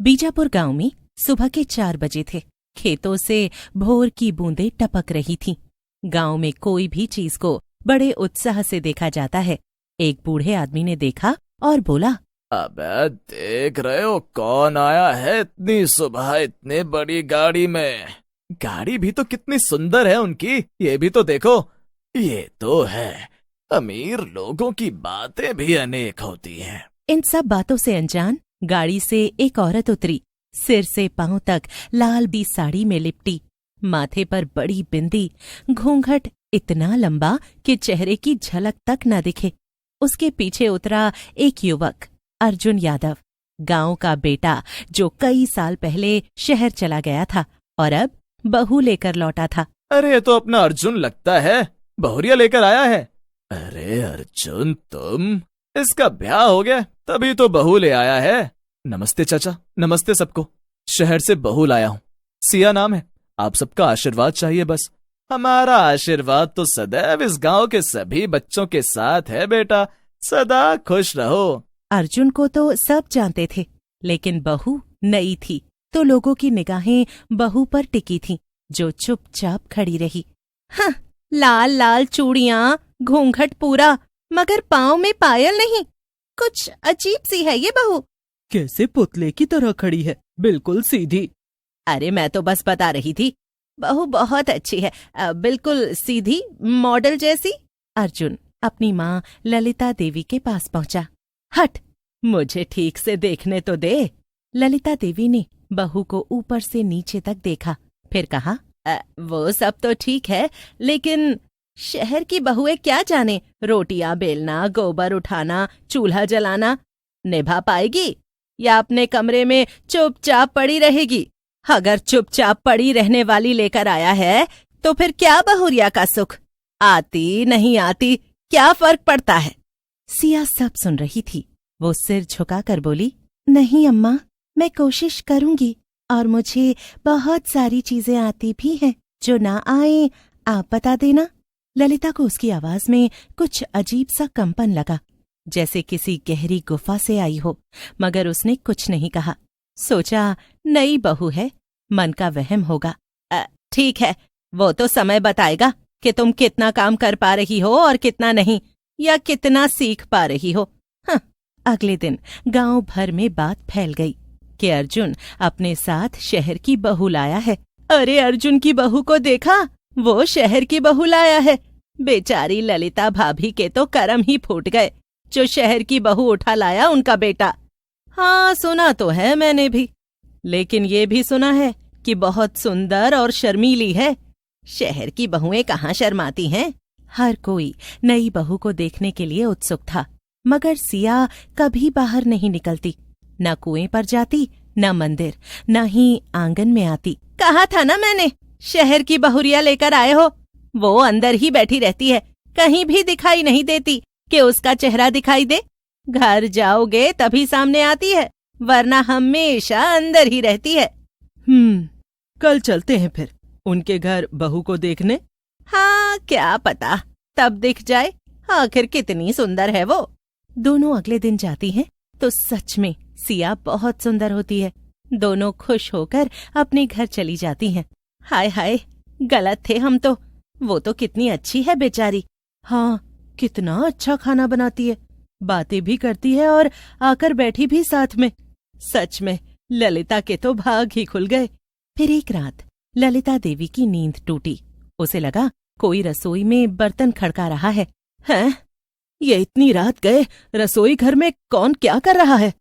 बीजापुर गांव में सुबह के 4 बजे थे। खेतों से भोर की बूंदें टपक रही थीं। गांव में कोई भी चीज को बड़े उत्साह से देखा जाता है। एक बूढ़े आदमी ने देखा और बोला, अबे देख रहे हो कौन आया है इतनी सुबह इतनी बड़ी गाड़ी में। गाड़ी भी तो कितनी सुंदर है उनकी, ये भी तो देखो। ये तो है, अमीर लोगों की बातें भी अनेक होती हैं। इन सब बातों से अनजान गाड़ी से एक औरत उतरी। सिर से पांव तक लाल बी साड़ी में लिपटी, माथे पर बड़ी बिंदी, घूंघट इतना लंबा कि चेहरे की झलक तक न दिखे। उसके पीछे उतरा एक युवक, अर्जुन यादव, गांव का बेटा, जो कई साल पहले शहर चला गया था और अब बहू लेकर लौटा था। अरे तो अपना अर्जुन लगता है, बहुरिया लेकर आया है। अरे अर्जुन तुम, इसका ब्याह हो गया तभी तो बहू ले आया है। नमस्ते चाचा, नमस्ते सबको। शहर से बहू लाया हूँ, सिया नाम है। आप सबका आशीर्वाद चाहिए बस। हमारा आशीर्वाद तो सदैव इस गांव के सभी बच्चों के साथ है बेटा, सदा खुश रहो। अर्जुन को तो सब जानते थे, लेकिन बहू नई थी तो लोगों की निगाहें बहू पर टिकी थीं, जो चुपचाप खड़ी रही। हाँ, लाल लाल चूड़ियां, घूंघट पूरा, मगर पाँव में पायल नहीं। कुछ अजीब सी है ये बहू। कैसे पुतले की तरह खड़ी है, बिल्कुल सीधी। अरे मैं तो बस बता रही थी, बहू बहुत अच्छी है, बिल्कुल सीधी, मॉडल जैसी। अर्जुन अपनी माँ ललिता देवी के पास पहुंचा। हट, मुझे ठीक से देखने तो दे। ललिता देवी ने बहू को ऊपर से नीचे तक देखा, फिर कहा, वो सब तो ठीक है, लेकिन शहर की बहुएं क्या जाने रोटियां बेलना, गोबर उठाना, चूल्हा जलाना। निभा पाएगी या अपने कमरे में चुपचाप पड़ी रहेगी? अगर चुपचाप पड़ी रहने वाली लेकर आया है तो फिर क्या बहुरिया का सुख? आती नहीं आती क्या फर्क पड़ता है? सिया सब सुन रही थी। वो सिर झुकाकर बोली, नहीं अम्मा, मैं कोशिश करूंगी और मुझे बहुत सारी चीजें आती भी हैं। जो ना आए आप बता देना। ललिता को उसकी आवाज में कुछ अजीब सा कंपन लगा, जैसे किसी गहरी गुफा से आई हो, मगर उसने कुछ नहीं कहा। सोचा नई बहू है, मन का वहम होगा। ठीक है, वो तो समय बताएगा कि तुम कितना काम कर पा रही हो और कितना नहीं, या कितना सीख पा रही हो। हाँ, अगले दिन गांव भर में बात फैल गई कि अर्जुन अपने साथ शहर की बहू लाया है। अरे अर्जुन की बहू को देखा, वो शहर की बहू लाया है। बेचारी ललिता भाभी के तो करम ही फूट गए, जो शहर की बहू उठा लाया उनका बेटा। हाँ, सुना तो है मैंने भी, लेकिन ये भी सुना है कि बहुत सुंदर और शर्मीली है। शहर की बहुएं कहाँ शर्माती हैं? हर कोई नई बहू को देखने के लिए उत्सुक था, मगर सिया कभी बाहर नहीं निकलती। न कुएं पर जाती, न मंदिर, न ही आंगन में आती। कहा था ना मैंने, शहर की बहुरिया लेकर आए हो। वो अंदर ही बैठी रहती है, कहीं भी दिखाई नहीं देती कि उसका चेहरा दिखाई दे। घर जाओगे तभी सामने आती है, वरना हमेशा अंदर ही रहती है। कल चलते हैं फिर उनके घर बहू को देखने। हाँ, क्या पता तब दिख जाए, आखिर कितनी सुंदर है वो। दोनों अगले दिन जाती हैं तो सच में सिया बहुत सुंदर होती है। दोनों खुश होकर अपने घर चली जाती हैं। हाय हाय, गलत थे हम तो। वो तो कितनी अच्छी है बेचारी। हाँ, कितना अच्छा खाना बनाती है, बातें भी करती है और आकर बैठी भी साथ में। सच में ललिता के तो भाग ही खुल गए। फिर एक रात ललिता देवी की नींद टूटी। उसे लगा कोई रसोई में बर्तन खड़का रहा है। हैं? ये इतनी रात गए, रसोई घर में कौन क्या कर रहा है?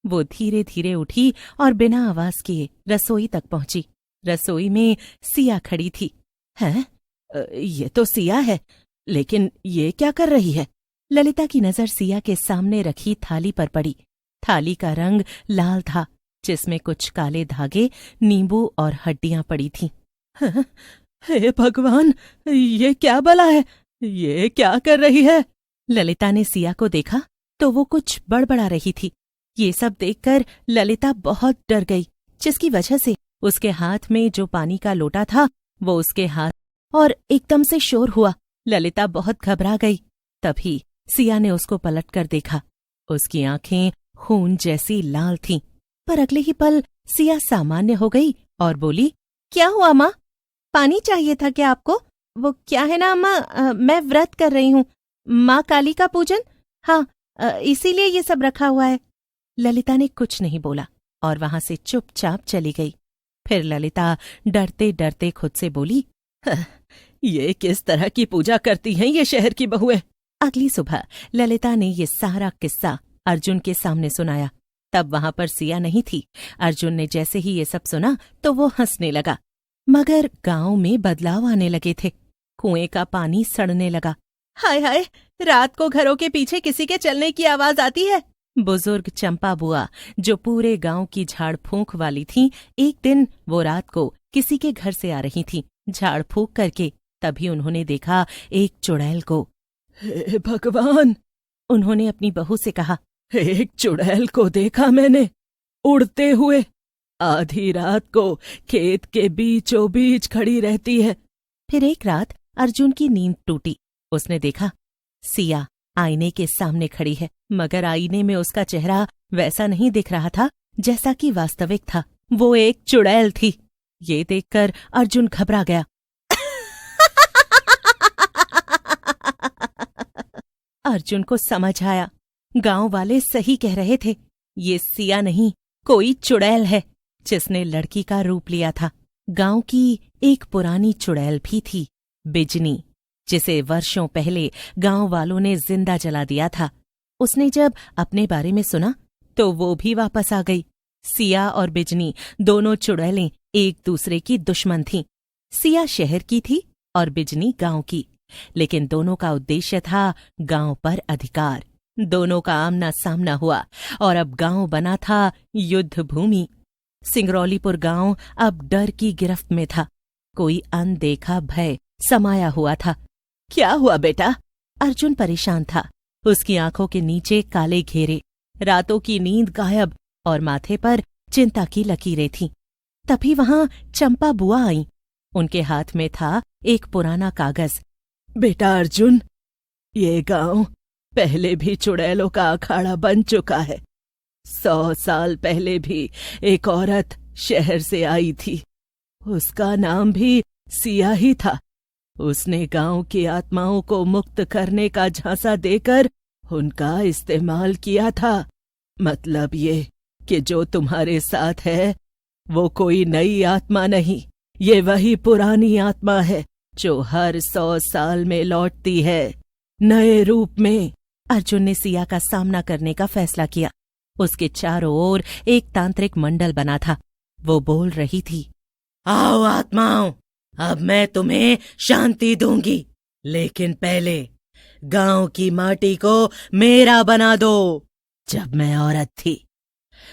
वो धीरे धीरे उठी और बिना आवाज किए रसोई तक पहुंची। रसोई में सिया खड़ी थी। हैं? ये तो सिया है, लेकिन ये क्या कर रही है? ललिता की नजर सिया के सामने रखी थाली पर पड़ी। थाली का रंग लाल था, जिसमें कुछ काले धागे, नींबू और हड्डियां पड़ी थीं। हे भगवान, ये क्या बला है? ये क्या कर रही है? ललिता ने सिया को देखा तो वो कुछ बड़बड़ा रही थी। ये सब देखकर ललिता बहुत डर गई, जिसकी वजह से उसके हाथ में जो पानी का लोटा था वो उसके हाथ, और एकदम से शोर हुआ। ललिता बहुत घबरा गई। तभी सिया ने उसको पलटकर देखा। उसकी आंखें खून जैसी लाल थीं। पर अगले ही पल सिया सामान्य हो गई और बोली, क्या हुआ माँ? पानी चाहिए था क्या आपको? वो क्या है ना अम्मा, मैं व्रत कर रही हूँ, माँ काली का पूजन। हाँ, इसीलिए ये सब रखा हुआ है। ललिता ने कुछ नहीं बोला और वहां से चुपचाप चली गई। फिर ललिता डरते डरते खुद से बोली, ये किस तरह की पूजा करती हैं ये शहर की बहुएं। अगली सुबह ललिता ने ये सारा किस्सा अर्जुन के सामने सुनाया। तब वहां पर सिया नहीं थी। अर्जुन ने जैसे ही ये सब सुना तो वो हंसने लगा। मगर गांव में बदलाव आने लगे थे। कुएं का पानी सड़ने लगा। हाय हाय, रात को घरों के पीछे किसी के चलने की आवाज आती है। बुजुर्ग चंपा बुआ, जो पूरे गांव की झाड़ फूंक वाली थीं, एक दिन वो रात को किसी के घर से आ रही थीं, झाड़ फूंक करके। तभी उन्होंने देखा एक चुड़ैल को। हे भगवान, उन्होंने अपनी बहू से कहा, एक चुड़ैल को देखा मैंने, उड़ते हुए। आधी रात को खेत के बीचों बीच खड़ी रहती है। फिर एक रात अर्जुन की नींद टूटी। उसने देखा सिया आईने के सामने खड़ी है, मगर आईने में उसका चेहरा वैसा नहीं दिख रहा था जैसा कि वास्तविक था। वो एक चुड़ैल थी। ये देखकर अर्जुन घबरा गया। अर्जुन को समझ आया, गांव वाले सही कह रहे थे। ये सिया नहीं, कोई चुड़ैल है जिसने लड़की का रूप लिया था। गांव की एक पुरानी चुड़ैल भी थी, बिजनी, जिसे वर्षों पहले गांव वालों ने जिंदा जला दिया था। उसने जब अपने बारे में सुना तो वो भी वापस आ गई। सिया और बिजनी दोनों चुड़ैलें एक दूसरे की दुश्मन थीं। सिया शहर की थी और बिजनी गांव की, लेकिन दोनों का उद्देश्य था गांव पर अधिकार। दोनों का आमना सामना हुआ और अब गांव बना था युद्ध भूमि। सिंगरौलीपुर गांव अब डर की गिरफ्त में था। कोई अनदेखा भय समाया हुआ था। क्या हुआ बेटा? अर्जुन परेशान था। उसकी आंखों के नीचे काले घेरे, रातों की नींद गायब और माथे पर चिंता की लकीरें थीं। तभी वहां चंपा बुआ आईं। उनके हाथ में था एक पुराना कागज। बेटा अर्जुन, ये गांव पहले भी चुड़ैलों का अखाड़ा बन चुका है। 100 साल पहले भी एक औरत शहर से आई थी। उसका नाम भी सिया ही था। उसने गांव की आत्माओं को मुक्त करने का झांसा देकर उनका इस्तेमाल किया था। मतलब ये कि जो तुम्हारे साथ है वो कोई नई आत्मा नहीं, ये वही पुरानी आत्मा है जो हर 100 साल में लौटती है, नए रूप में। अर्जुन ने सिया का सामना करने का फैसला किया। उसके चारों ओर एक तांत्रिक मंडल बना था। वो बोल रही थी, आओ आत्माओं, अब मैं तुम्हें शांति दूंगी, लेकिन पहले गांव की माटी को मेरा बना दो। जब मैं औरत थी,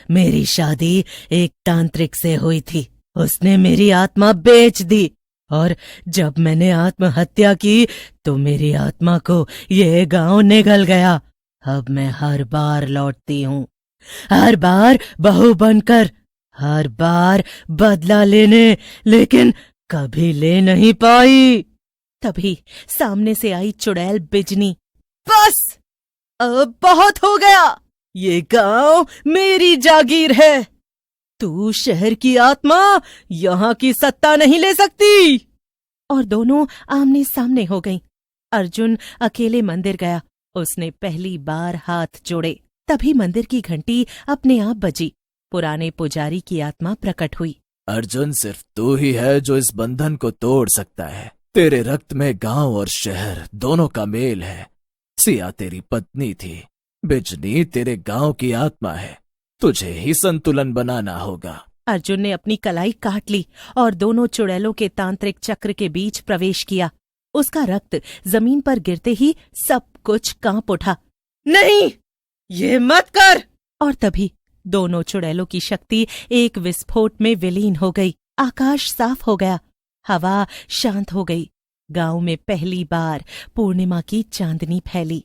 मेरी शादी एक तांत्रिक से हुई थी। उसने मेरी आत्मा बेच दी और जब मैंने आत्महत्या की तो मेरी आत्मा को ये गांव निगल गया। अब मैं हर बार लौटती हूँ, हर बार बहू बनकर, हर बार बदला लेने, लेकिन कभी ले नहीं पाई। तभी सामने से आई चुड़ैल बिजनी। बस, अब बहुत हो गया। ये गांव मेरी जागीर है। तू शहर की आत्मा यहाँ की सत्ता नहीं ले सकती। और दोनों आमने सामने हो गईं। अर्जुन अकेले मंदिर गया। उसने पहली बार हाथ जोड़े। तभी मंदिर की घंटी अपने आप बजी। पुराने पुजारी की आत्मा प्रकट हुई। अर्जुन, सिर्फ तू ही है जो इस बंधन को तोड़ सकता है। तेरे रक्त में गांव और शहर दोनों का मेल है। सिया तेरी पत्नी थी, बिजनी तेरे गांव की आत्मा है। तुझे ही संतुलन बनाना होगा। अर्जुन ने अपनी कलाई काट ली और दोनों चुड़ैलों के तांत्रिक चक्र के बीच प्रवेश किया। उसका रक्त जमीन पर गिरते ही सब कुछ कांप उठा। नहीं, ये मत कर! और तभी दोनों चुड़ैलों की शक्ति एक विस्फोट में विलीन हो गई। आकाश साफ हो गया, हवा शांत हो गई। गांव में पहली बार पूर्णिमा की चांदनी फैली।